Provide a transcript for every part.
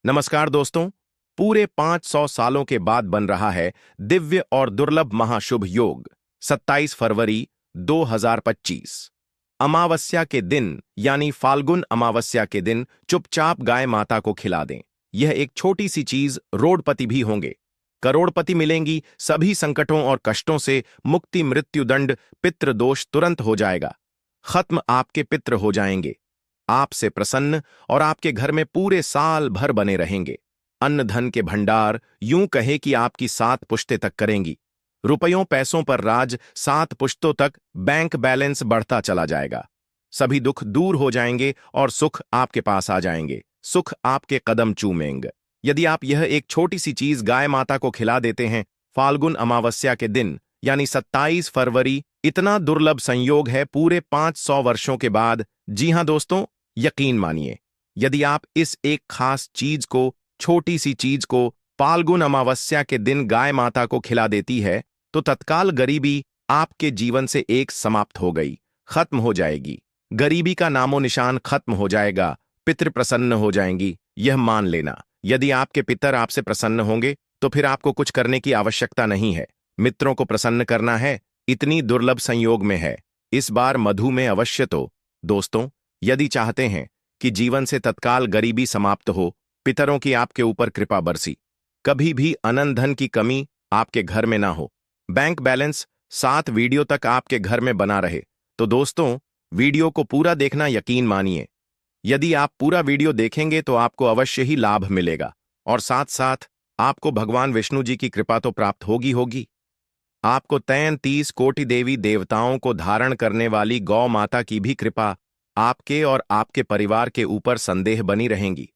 नमस्कार दोस्तों। पूरे 500 सालों के बाद बन रहा है दिव्य और दुर्लभ महाशुभ योग। 27 फरवरी 2025 अमावस्या के दिन यानी फाल्गुन अमावस्या के दिन चुपचाप गाय माता को खिला दें। यह एक छोटी सी चीज रोडपति भी होंगे, करोड़पति मिलेंगी, सभी संकटों और कष्टों से मुक्ति, मृत्युदंड, पितृदोष तुरंत हो जाएगा खत्म, आपके पितृ हो जाएंगे आपसे प्रसन्न और आपके घर में पूरे साल भर बने रहेंगे। अन्न धन के भंडार यूं कहे कि आपकी 7 पुश्तें तक करेंगी। रुपयों पैसों पर राज, 7 पुश्तों तक बैंक बैलेंस बढ़ता चला जाएगा। सभी दुख दूर हो जाएंगे और सुख आपके पास आ जाएंगे, सुख आपके कदम चूमेंगे। यदि आप यह एक छोटी सी चीज गाय माता को खिला देते हैं फाल्गुन अमावस्या के दिन यानी 27 फरवरी, इतना दुर्लभ संयोग है पूरे 500 वर्षों के बाद। जी हां दोस्तों, यकीन मानिए, यदि आप इस एक खास चीज को, छोटी सी चीज को फाल्गुन अमावस्या के दिन गाय माता को खिला देती है तो तत्काल गरीबी आपके जीवन से एक समाप्त हो गई, खत्म हो जाएगी। गरीबी का नामो निशान खत्म हो जाएगा, पितृ प्रसन्न हो जाएंगी, यह मान लेना। यदि आपके पितर आपसे प्रसन्न होंगे तो फिर आपको कुछ करने की आवश्यकता नहीं है। मित्रों को प्रसन्न करना है, इतनी दुर्लभ संयोग में है। इस बार मधु में अवश्य तो दोस्तों, यदि चाहते हैं कि जीवन से तत्काल गरीबी समाप्त हो, पितरों की आपके ऊपर कृपा बरसी, कभी भी अनंत धन की कमी आपके घर में ना हो, बैंक बैलेंस 7 वीडियो तक आपके घर में बना रहे, तो दोस्तों वीडियो को पूरा देखना, यकीन मानिए। यदि आप पूरा वीडियो देखेंगे तो आपको अवश्य ही लाभ मिलेगा और साथ साथ आपको भगवान विष्णु जी की कृपा तो प्राप्त होगी। आपको 33 कोटि देवी देवताओं को धारण करने वाली गौ माता की भी कृपा आपके और आपके परिवार के ऊपर संदेह बनी रहेंगी।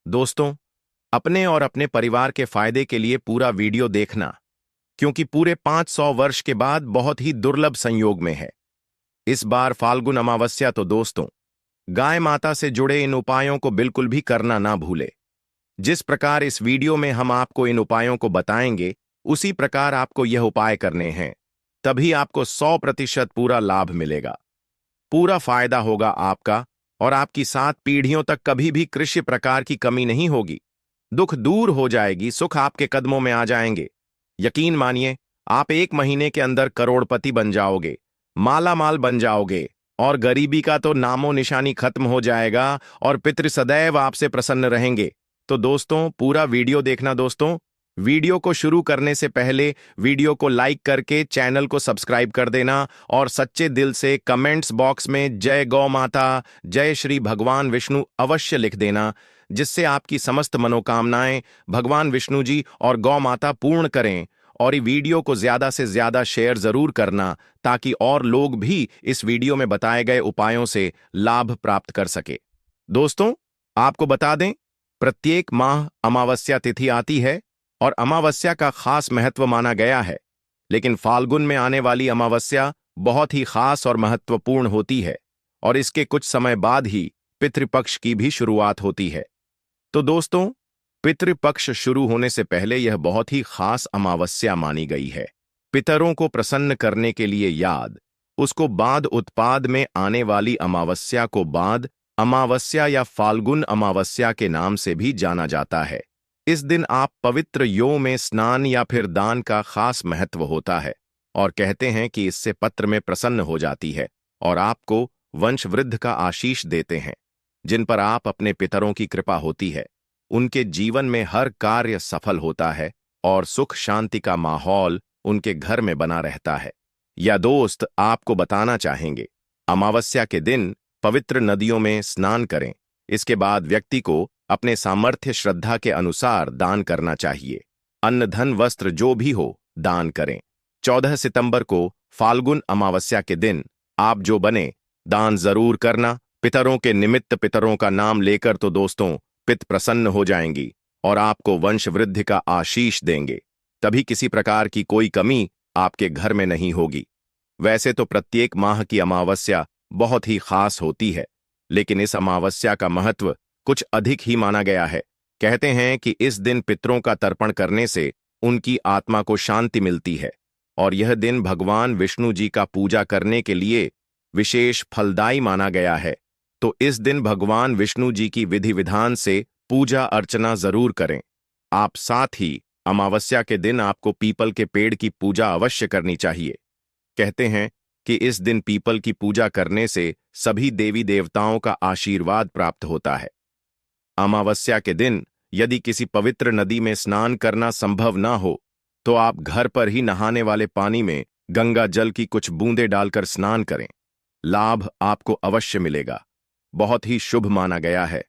दोस्तों, अपने और अपने परिवार के फायदे के लिए पूरा वीडियो देखना, क्योंकि पूरे 500 वर्ष के बाद बहुत ही दुर्लभ संयोग में है इस बार फाल्गुन अमावस्या। तो दोस्तों, गाय माता से जुड़े इन उपायों को बिल्कुल भी करना ना भूले। जिस प्रकार इस वीडियो में हम आपको इन उपायों को बताएंगे, उसी प्रकार आपको यह उपाय करने हैं, तभी आपको 100% पूरा लाभ मिलेगा, पूरा फायदा होगा आपका और आपकी 7 पीढ़ियों तक कभी भी कृषि प्रकार की कमी नहीं होगी। दुख दूर हो जाएगी, सुख आपके कदमों में आ जाएंगे। यकीन मानिए, आप 1 महीने के अंदर करोड़पति बन जाओगे, माला माल बन जाओगे और गरीबी का तो नामो निशानी खत्म हो जाएगा और पितृ सदैव आपसे प्रसन्न रहेंगे। तो दोस्तों, पूरा वीडियो देखना। दोस्तों, वीडियो को शुरू करने से पहले वीडियो को लाइक करके चैनल को सब्सक्राइब कर देना और सच्चे दिल से कमेंट्स बॉक्स में जय गौ माता, जय श्री भगवान विष्णु अवश्य लिख देना, जिससे आपकी समस्त मनोकामनाएं भगवान विष्णु जी और गौ माता पूर्ण करें। और ये वीडियो को ज्यादा से ज्यादा शेयर जरूर करना, ताकि और लोग भी इस वीडियो में बताए गए उपायों से लाभ प्राप्त कर सके। दोस्तों, आपको बता दें, प्रत्येक माह अमावस्या तिथि आती है और अमावस्या का खास महत्व माना गया है, लेकिन फाल्गुन में आने वाली अमावस्या बहुत ही खास और महत्वपूर्ण होती है और इसके कुछ समय बाद ही पितृपक्ष की भी शुरुआत होती है। तो दोस्तों, पितृपक्ष शुरू होने से पहले यह बहुत ही खास अमावस्या मानी गई है। पितरों को प्रसन्न करने के लिए याद, उसको बाद उत्पाद में आने वाली अमावस्या को बाद अमावस्या या फाल्गुन अमावस्या के नाम से भी जाना जाता है। इस दिन आप पवित्र यो में स्नान या फिर दान का खास महत्व होता है और कहते हैं कि इससे पत्र में प्रसन्न हो जाती है और आपको वंश वृद्ध का आशीष देते हैं। जिन पर आप अपने पितरों की कृपा होती है, उनके जीवन में हर कार्य सफल होता है और सुख शांति का माहौल उनके घर में बना रहता है। या दोस्त, आपको बताना चाहेंगे, अमावस्या के दिन पवित्र नदियों में स्नान करें। इसके बाद व्यक्ति को अपने सामर्थ्य श्रद्धा के अनुसार दान करना चाहिए। अन्न धन वस्त्र जो भी हो दान करें। 14 सितंबर को फाल्गुन अमावस्या के दिन आप जो बने दान जरूर करना। पितरों के निमित्त पितरों का नाम लेकर तो दोस्तों पित प्रसन्न हो जाएंगी और आपको वंश वृद्धि का आशीष देंगे। तभी किसी प्रकार की कोई कमी आपके घर में नहीं होगी। वैसे तो प्रत्येक माह की अमावस्या बहुत ही खास होती है, लेकिन इस अमावस्या का महत्व कुछ अधिक ही माना गया है। कहते हैं कि इस दिन पितरों का तर्पण करने से उनकी आत्मा को शांति मिलती है और यह दिन भगवान विष्णु जी का पूजा करने के लिए विशेष फलदायी माना गया है। तो इस दिन भगवान विष्णु जी की विधि विधान से पूजा अर्चना जरूर करें। आप साथ ही अमावस्या के दिन आपको पीपल के पेड़ की पूजा अवश्य करनी चाहिए। कहते हैं कि इस दिन पीपल की पूजा करने से सभी देवी देवताओं का आशीर्वाद प्राप्त होता है। अमावस्या के दिन यदि किसी पवित्र नदी में स्नान करना संभव ना हो तो आप घर पर ही नहाने वाले पानी में गंगा जल की कुछ बूंदें डालकर स्नान करें। लाभ आपको अवश्य मिलेगा, बहुत ही शुभ माना गया है।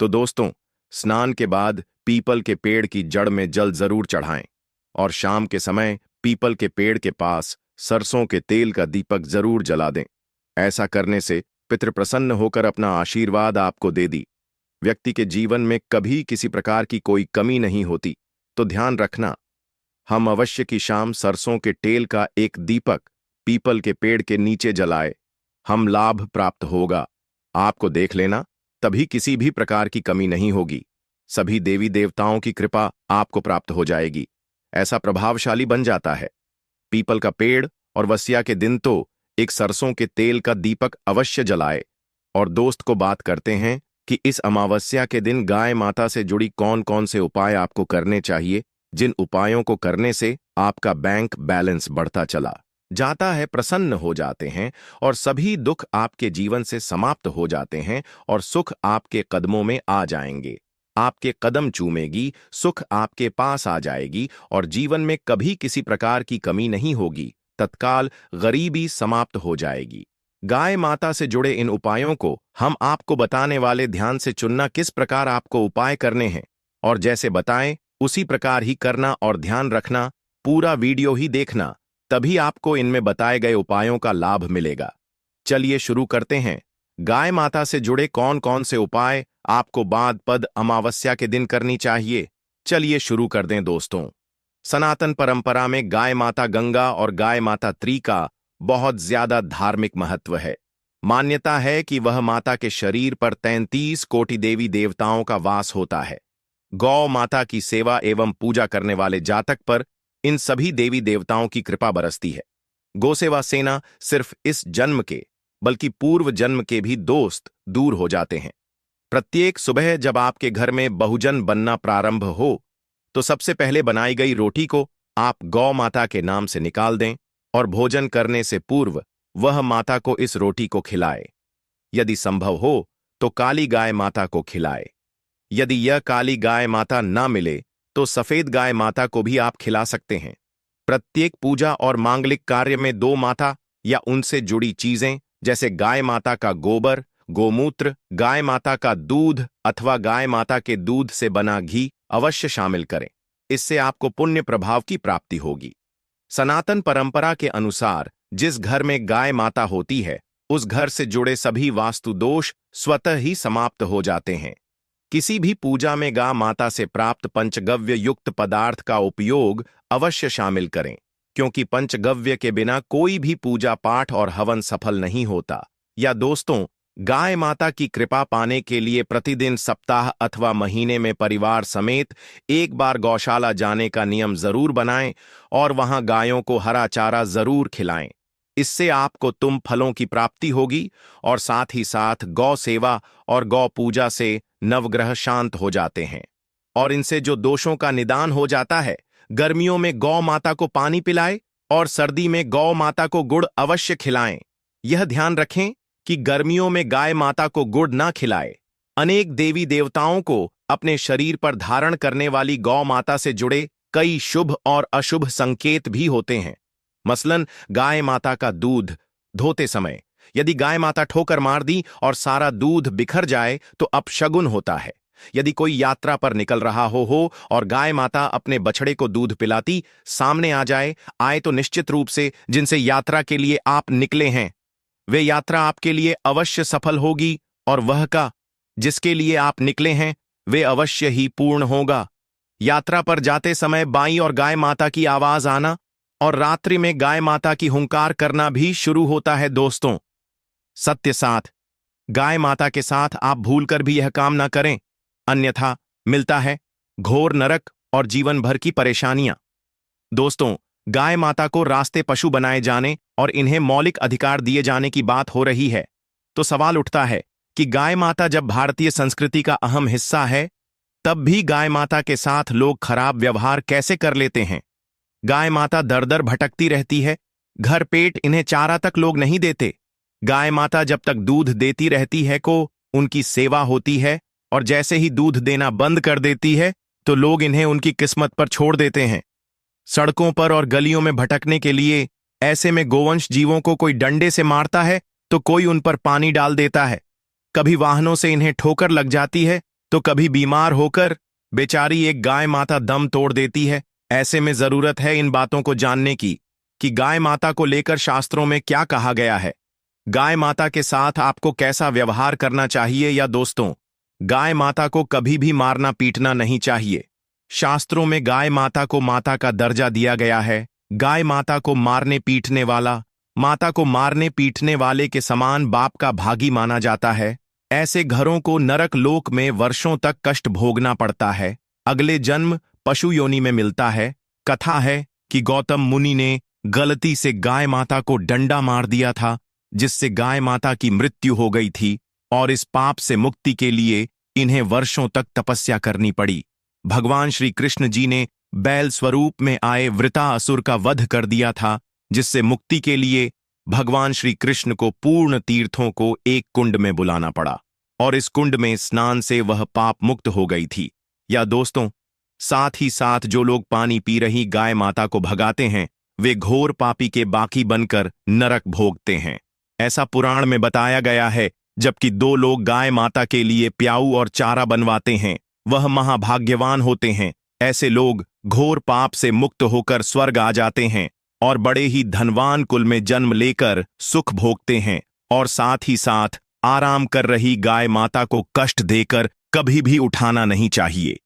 तो दोस्तों, स्नान के बाद पीपल के पेड़ की जड़ में जल जरूर चढ़ाएं और शाम के समय पीपल के पेड़ के पास सरसों के तेल का दीपक जरूर जला दें। ऐसा करने से पितृ प्रसन्न होकर अपना आशीर्वाद आपको दे दी। व्यक्ति के जीवन में कभी किसी प्रकार की कोई कमी नहीं होती। तो ध्यान रखना, हम अवश्य की शाम सरसों के तेल का एक दीपक पीपल के पेड़ के नीचे जलाए। हम लाभ प्राप्त होगा, आपको देख लेना, तभी किसी भी प्रकार की कमी नहीं होगी। सभी देवी देवताओं की कृपा आपको प्राप्त हो जाएगी। ऐसा प्रभावशाली बन जाता है। पीपल का पेड़ और वसिया के दिन तो एक सरसों के तेल का दीपक अवश्य जलाए। और दोस्त को बात करते हैं कि इस अमावस्या के दिन गाय माता से जुड़ी कौन कौन से उपाय आपको करने चाहिए, जिन उपायों को करने से आपका बैंक बैलेंस बढ़ता चला जाता है, प्रसन्न हो जाते हैं और सभी दुख आपके जीवन से समाप्त हो जाते हैं और सुख आपके कदमों में आ जाएंगे। आपके कदम चूमेगी, सुख आपके पास आ जाएगी और जीवन में कभी किसी प्रकार की कमी नहीं होगी। तत्काल गरीबी समाप्त हो जाएगी। गाय माता से जुड़े इन उपायों को हम आपको बताने वाले, ध्यान से चुनना किस प्रकार आपको उपाय करने हैं और जैसे बताएं उसी प्रकार ही करना और ध्यान रखना, पूरा वीडियो ही देखना, तभी आपको इनमें बताए गए उपायों का लाभ मिलेगा। चलिए शुरू करते हैं। गाय माता से जुड़े कौन कौन से उपाय आपको भाद्रपद अमावस्या के दिन करनी चाहिए, चलिए शुरू कर दें दोस्तों। सनातन परंपरा में गाय माता गंगा और गाय माता त्री का बहुत ज्यादा धार्मिक महत्व है। मान्यता है कि वह माता के शरीर पर 33 कोटि देवी देवताओं का वास होता है। गौ माता की सेवा एवं पूजा करने वाले जातक पर इन सभी देवी देवताओं की कृपा बरसती है। गौसेवा सेना सिर्फ इस जन्म के बल्कि पूर्व जन्म के भी दोस्त दूर हो जाते हैं। प्रत्येक सुबह जब आपके घर में बहुजन बनना प्रारंभ हो तो सबसे पहले बनाई गई रोटी को आप गौ माता के नाम से निकाल दें और भोजन करने से पूर्व वह माता को इस रोटी को खिलाए। यदि संभव हो तो काली गाय माता को खिलाए। यदि यह काली गाय माता ना मिले तो सफेद गाय माता को भी आप खिला सकते हैं। प्रत्येक पूजा और मांगलिक कार्य में दो माता या उनसे जुड़ी चीजें जैसे गाय माता का गोबर, गोमूत्र, गाय माता का दूध अथवा गाय माता के दूध से बना घी अवश्य शामिल करें। इससे आपको पुण्य प्रभाव की प्राप्ति होगी। सनातन परंपरा के अनुसार जिस घर में गाय माता होती है उस घर से जुड़े सभी वास्तु दोष स्वतः ही समाप्त हो जाते हैं। किसी भी पूजा में गाय माता से प्राप्त पंचगव्य युक्त पदार्थ का उपयोग अवश्य शामिल करें, क्योंकि पंचगव्य के बिना कोई भी पूजा पाठ और हवन सफल नहीं होता। या दोस्तों, गाय माता की कृपा पाने के लिए प्रतिदिन, सप्ताह अथवा महीने में परिवार समेत एक बार गौशाला जाने का नियम जरूर बनाएं और वहां गायों को हरा चारा जरूर खिलाएं। इससे आपको तुम फलों की प्राप्ति होगी और साथ ही साथ गौ सेवा और गौ पूजा से नवग्रह शांत हो जाते हैं और इनसे जो दोषों का निदान हो जाता है। गर्मियों में गौ माता को पानी पिलाएं और सर्दी में गौ माता को गुड़ अवश्य खिलाएं। यह ध्यान रखें कि गर्मियों में गाय माता को गुड़ ना खिलाए। अनेक देवी देवताओं को अपने शरीर पर धारण करने वाली गौ माता से जुड़े कई शुभ और अशुभ संकेत भी होते हैं। मसलन गाय माता का दूध धोते समय यदि गाय माता ठोकर मार दी और सारा दूध बिखर जाए तो अपशगुन होता है। यदि कोई यात्रा पर निकल रहा हो और गाय माता अपने बछड़े को दूध पिलाती सामने आ आए तो निश्चित रूप से जिनसे यात्रा के लिए आप निकले हैं वे यात्रा आपके लिए अवश्य सफल होगी और वह का जिसके लिए आप निकले हैं वे अवश्य ही पूर्ण होगा। यात्रा पर जाते समय बाई और गाय माता की आवाज आना और रात्रि में गाय माता की हुंकार करना भी शुरू होता है। दोस्तों, सत्य साथ, गाय माता के साथ आप भूलकर भी यह काम ना करें, अन्यथा मिलता है घोर नरक और जीवन भर की परेशानियां। दोस्तों, गाय माता को रास्ते पशु बनाए जाने और इन्हें मौलिक अधिकार दिए जाने की बात हो रही है तो सवाल उठता है कि गाय माता जब भारतीय संस्कृति का अहम हिस्सा है तब भी गाय माता के साथ लोग खराब व्यवहार कैसे कर लेते हैं। गाय माता दर दर भटकती रहती है, घर पेट इन्हें चारा तक लोग नहीं देते। गाय माता जब तक दूध देती रहती है को उनकी सेवा होती है, और जैसे ही दूध देना बंद कर देती है तो लोग इन्हें उनकी किस्मत पर छोड़ देते हैं, सड़कों पर और गलियों में भटकने के लिए। ऐसे में गोवंश जीवों को कोई डंडे से मारता है तो कोई उन पर पानी डाल देता है, कभी वाहनों से इन्हें ठोकर लग जाती है तो कभी बीमार होकर बेचारी एक गाय माता दम तोड़ देती है। ऐसे में जरूरत है इन बातों को जानने की कि गाय माता को लेकर शास्त्रों में क्या कहा गया है, गाय माता के साथ आपको कैसा व्यवहार करना चाहिए। या दोस्तों, गाय माता को कभी भी मारना पीटना नहीं चाहिए। शास्त्रों में गाय माता को माता का दर्जा दिया गया है। गाय माता को मारने पीटने वाला माता को मारने पीटने वाले के समान बाप का भागी माना जाता है। ऐसे घरों को नरक लोक में वर्षों तक कष्ट भोगना पड़ता है, अगले जन्म पशु योनि में मिलता है। कथा है कि गौतम मुनि ने गलती से गाय माता को डंडा मार दिया था, जिससे गाय माता की मृत्यु हो गई थी, और इस पाप से मुक्ति के लिए इन्हें वर्षों तक तपस्या करनी पड़ी। भगवान श्री कृष्ण जी ने बैल स्वरूप में आए वृतासुर का वध कर दिया था, जिससे मुक्ति के लिए भगवान श्री कृष्ण को पूर्ण तीर्थों को एक कुंड में बुलाना पड़ा, और इस कुंड में स्नान से वह पाप मुक्त हो गई थी। या दोस्तों, साथ ही साथ जो लोग पानी पी रही गाय माता को भगाते हैं, वे घोर पापी के बाकी बनकर नरक भोगते हैं। ऐसा पुराण में बताया गया है। जबकि दो लोग गाय माता के लिए प्याऊ और चारा बनवाते हैं, वह महाभाग्यवान होते हैं। ऐसे लोग घोर पाप से मुक्त होकर स्वर्ग आ जाते हैं और बड़े ही धनवान कुल में जन्म लेकर सुख भोगते हैं, और साथ ही साथ आराम कर रही गाय माता को कष्ट देकर कभी भी उठाना नहीं चाहिए।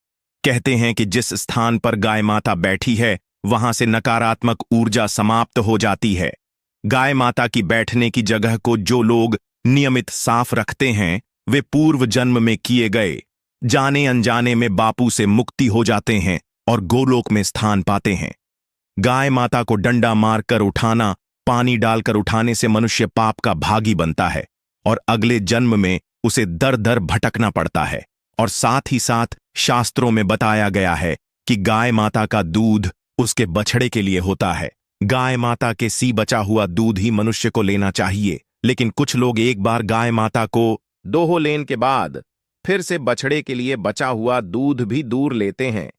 कहते हैं कि जिस स्थान पर गाय माता बैठी है, वहां से नकारात्मक ऊर्जा समाप्त हो जाती है। गाय माता की बैठने की जगह को जो लोग नियमित साफ रखते हैं, वे पूर्व जन्म में किए गए जाने अनजाने में बापू से मुक्ति हो जाते हैं और गोलोक में स्थान पाते हैं। गाय माता को डंडा मारकर उठाना, पानी डालकर उठाने से मनुष्य पाप का भागी बनता है और अगले जन्म में उसे दर दर भटकना पड़ता है। और साथ ही साथ शास्त्रों में बताया गया है कि गाय माता का दूध उसके बछड़े के लिए होता है। गाय माता के सी बचा हुआ दूध ही मनुष्य को लेना चाहिए, लेकिन कुछ लोग एक बार गाय माता को दोहो लेन के बाद फिर से बछड़े के लिए बचा हुआ दूध भी दूर लेते हैं।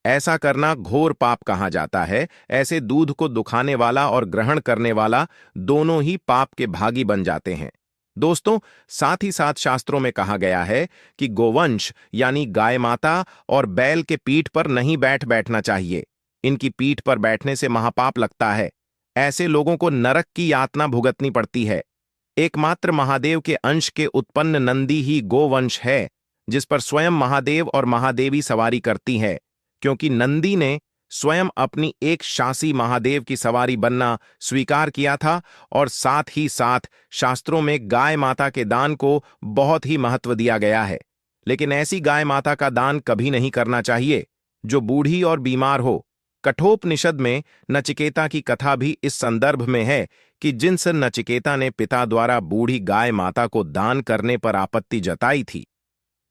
ऐसा करना घोर पाप कहा जाता है। ऐसे दूध को दुखाने वाला और ग्रहण करने वाला दोनों ही पाप के भागी बन जाते हैं। दोस्तों, साथ ही साथ शास्त्रों में कहा गया है कि गोवंश यानी गाय माता और बैल के पीठ पर नहीं बैठना चाहिए। इनकी पीठ पर बैठने से महापाप लगता है। ऐसे लोगों को नरक की यातना भुगतनी पड़ती है। एकमात्र महादेव के अंश के उत्पन्न नंदी ही गोवंश है, जिस पर स्वयं महादेव और महादेवी सवारी करती है, क्योंकि नंदी ने स्वयं अपनी एक शासी महादेव की सवारी बनना स्वीकार किया था। और साथ ही साथ शास्त्रों में गाय माता के दान को बहुत ही महत्व दिया गया है। लेकिन ऐसी गाय माता का दान कभी नहीं करना चाहिए जो बूढ़ी और बीमार हो। कठोपनिषद में नचिकेता की कथा भी इस संदर्भ में है कि जिनसे नचिकेता ने पिता द्वारा बूढ़ी गाय माता को दान करने पर आपत्ति जताई थी।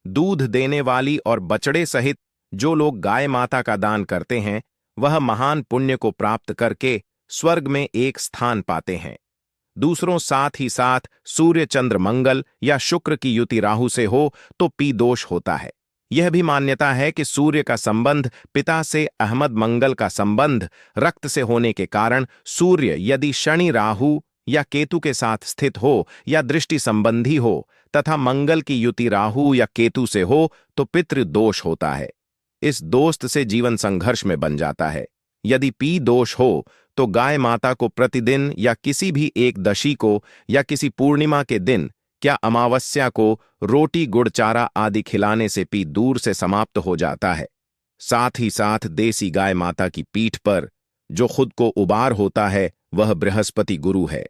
दूध देने वाली और बछड़े सहित जो लोग गाय माता का दान करते हैं, वह महान पुण्य को प्राप्त करके स्वर्ग में एक स्थान पाते हैं। दूसरों, साथ ही साथ सूर्य चंद्र मंगल या शुक्र की युति राहु से हो तो पी दोष होता है। यह भी मान्यता है कि सूर्य का संबंध पिता से, अहमद मंगल का संबंध रक्त से होने के कारण सूर्य यदि शनि राहु या केतु के साथ स्थित हो या दृष्टि संबंधी हो, तथा मंगल की युति राहु या केतु से हो तो पितृ दोष होता है। इस दोस्त से जीवन संघर्ष में बन जाता है। यदि पी दोष हो तो गाय माता को प्रतिदिन या किसी भी एक दशी को या किसी पूर्णिमा के दिन क्या अमावस्या को रोटी गुड़ चारा आदि खिलाने से पी दूर से समाप्त हो जाता है। साथ ही साथ देसी गाय माता की पीठ पर जो खुद को उबार होता है, वह बृहस्पति गुरु है।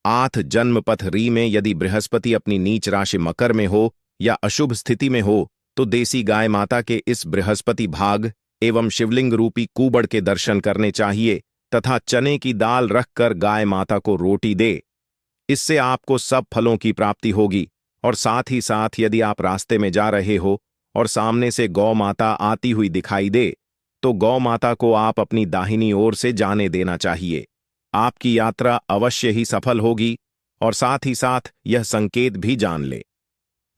8 जन्मपथ री में यदि बृहस्पति अपनी नीच राशि मकर में हो या अशुभ स्थिति में हो, तो देसी गाय माता के इस बृहस्पति भाग एवं शिवलिंग रूपी कुबड़ के दर्शन करने चाहिए तथा चने की दाल रखकर गाय माता को रोटी दे। इससे आपको सब फलों की प्राप्ति होगी। और साथ ही साथ यदि आप रास्ते में जा रहे हो और सामने से गौ माता आती हुई दिखाई दे, तो गौ माता को आप अपनी दाहिनी ओर से जाने देना चाहिए। आपकी यात्रा अवश्य ही सफल होगी। और साथ ही साथ यह संकेत भी जान ले,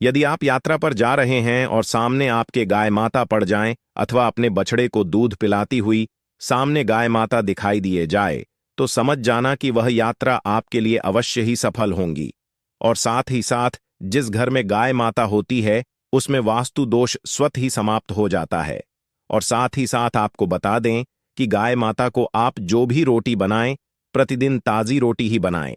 यदि आप यात्रा पर जा रहे हैं और सामने आपके गाय माता पड़ जाएं अथवा अपने बछड़े को दूध पिलाती हुई सामने गाय माता दिखाई दिए जाए, तो समझ जाना कि वह यात्रा आपके लिए अवश्य ही सफल होंगी। और साथ ही साथ जिस घर में गाय माता होती है उसमें वास्तु दोष स्वतः ही समाप्त हो जाता है। और साथ ही साथ आपको बता दें कि गाय माता को आप जो भी रोटी बनाएं, प्रतिदिन ताजी रोटी ही बनाएं।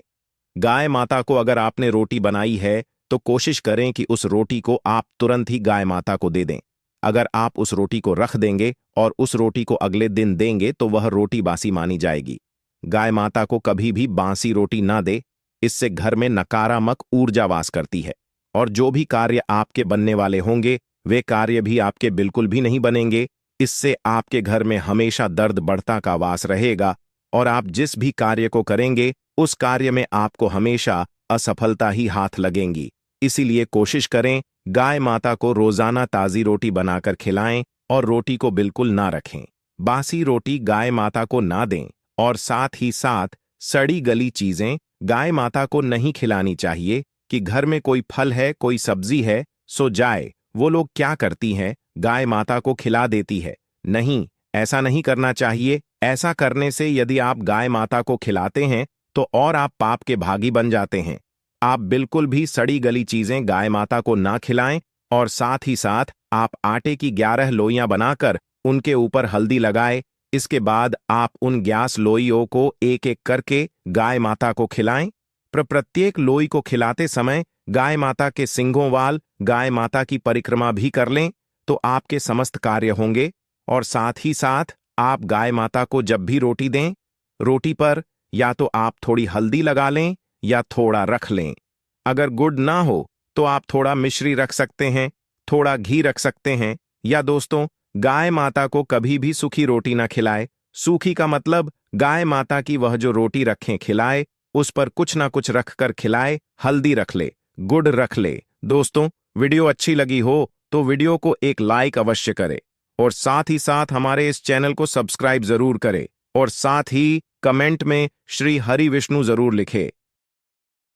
गाय माता को अगर आपने रोटी बनाई है तो कोशिश करें कि उस रोटी को आप तुरंत ही गाय माता को दे दें। अगर आप उस रोटी को रख देंगे और उस रोटी को अगले दिन देंगे तो वह रोटी बासी मानी जाएगी। गाय माता को कभी भी बासी रोटी ना दे, इससे घर में नकारात्मक ऊर्जा वास करती है और जो भी कार्य आपके बनने वाले होंगे वे कार्य भी आपके बिल्कुल भी नहीं बनेंगे। इससे आपके घर में हमेशा दर्द बढ़ता का वास रहेगा और आप जिस भी कार्य को करेंगे उस कार्य में आपको हमेशा असफलता ही हाथ लगेंगी। इसीलिए कोशिश करें गाय माता को रोजाना ताजी रोटी बनाकर खिलाएं और रोटी को बिल्कुल ना रखें। बासी रोटी गाय माता को ना दें और साथ ही साथ सड़ी गली चीजें गाय माता को नहीं खिलानी चाहिए। कि घर में कोई फल है, कोई सब्जी है, सो जाए वो लोग क्या करती हैं, गाय माता को खिला देती है। नहीं, ऐसा नहीं करना चाहिए। ऐसा करने से यदि आप गाय माता को खिलाते हैं तो और आप पाप के भागी बन जाते हैं। आप बिल्कुल भी सड़ी गली चीजें गाय माता को ना खिलाएं और साथ ही साथ आप आटे की 11 लोइयां बनाकर उनके ऊपर हल्दी लगाएं। इसके बाद आप उन 11 लोइयों को एक एक करके गाय माता को खिलाएं। प्रत्येक लोई को खिलाते समय गाय माता के सिंघों वाल गाय माता की परिक्रमा भी कर लें तो आपके समस्त कार्य होंगे। और साथ ही साथ आप गाय माता को जब भी रोटी दें, रोटी पर या तो आप थोड़ी हल्दी लगा लें या थोड़ा रख लें। अगर गुड़ ना हो तो आप थोड़ा मिश्री रख सकते हैं, थोड़ा घी रख सकते हैं। या दोस्तों, गाय माता को कभी भी सूखी रोटी ना खिलाए। सूखी का मतलब गाय माता की वह जो रोटी रखें खिलाए, उस पर कुछ ना कुछ रख कर खिलाए। हल्दी रख ले, गुड़ रख ले। दोस्तों, वीडियो अच्छी लगी हो तो वीडियो को एक लाइक अवश्य करें और साथ ही साथ हमारे इस चैनल को सब्सक्राइब जरूर करें और साथ ही कमेंट में श्री हरि विष्णु जरूर लिखें।